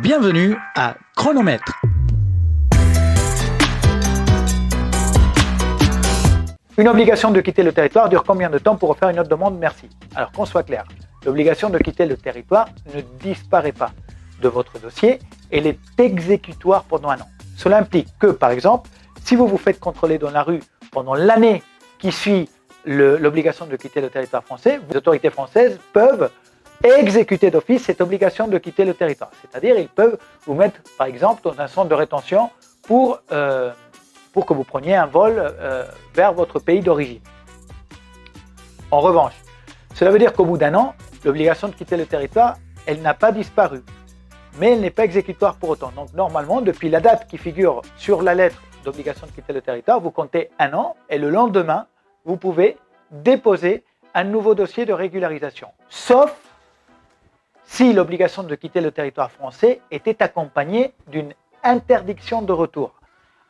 Bienvenue à Chronomètre. Une obligation de quitter le territoire dure combien de temps pour refaire une autre demande? Merci. Alors qu'on soit clair, l'obligation de quitter le territoire ne disparaît pas de votre dossier, elle est exécutoire pendant un an. Cela implique que, par exemple, si vous vous faites contrôler dans la rue pendant l'année qui suit l'obligation de quitter le territoire français, les autorités françaises peuvent exécuter d'office cette obligation de quitter le territoire. C'est-à-dire, ils peuvent vous mettre, par exemple, dans un centre de rétention pour que vous preniez un vol vers votre pays d'origine. En revanche, cela veut dire qu'au bout d'un an, l'obligation de quitter le territoire, elle n'a pas disparu, mais elle n'est pas exécutoire pour autant. Donc normalement, depuis la date qui figure sur la lettre d'obligation de quitter le territoire, vous comptez un an et le lendemain, vous pouvez déposer un nouveau dossier de régularisation. Sauf si l'obligation de quitter le territoire français était accompagnée d'une interdiction de retour.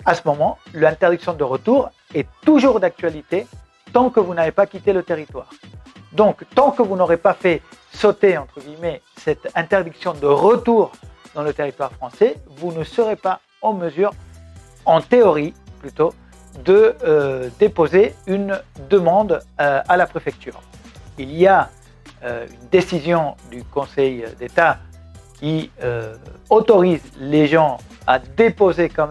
À ce moment, l'interdiction de retour est toujours d'actualité tant que vous n'avez pas quitté le territoire. Donc, tant que vous n'aurez pas fait sauter, entre guillemets, cette interdiction de retour dans le territoire français, vous ne serez pas en mesure, en théorie plutôt, de déposer une demande à la préfecture. Il y a une décision du Conseil d'État qui autorise les gens à déposer quand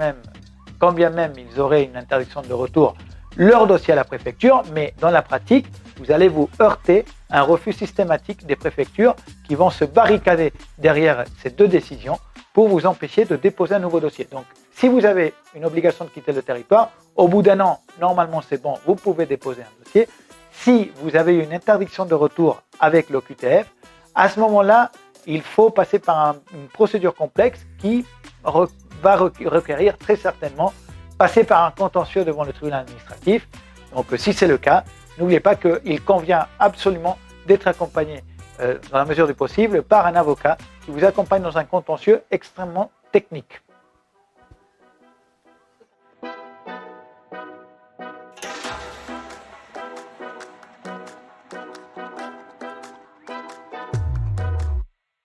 bien même ils auraient une interdiction de retour, leur dossier à la préfecture, mais dans la pratique, vous allez vous heurter à un refus systématique des préfectures qui vont se barricader derrière ces deux décisions pour vous empêcher de déposer un nouveau dossier. Donc, si vous avez une obligation de quitter le territoire, au bout d'un an, normalement c'est bon, vous pouvez déposer un dossier. Si vous avez une interdiction de retour avec l'OQTF, à ce moment-là, il faut passer par une procédure complexe qui va requérir très certainement passer par un contentieux devant le tribunal administratif. Donc si c'est le cas, n'oubliez pas qu'il convient absolument d'être accompagné dans la mesure du possible par un avocat qui vous accompagne dans un contentieux extrêmement technique.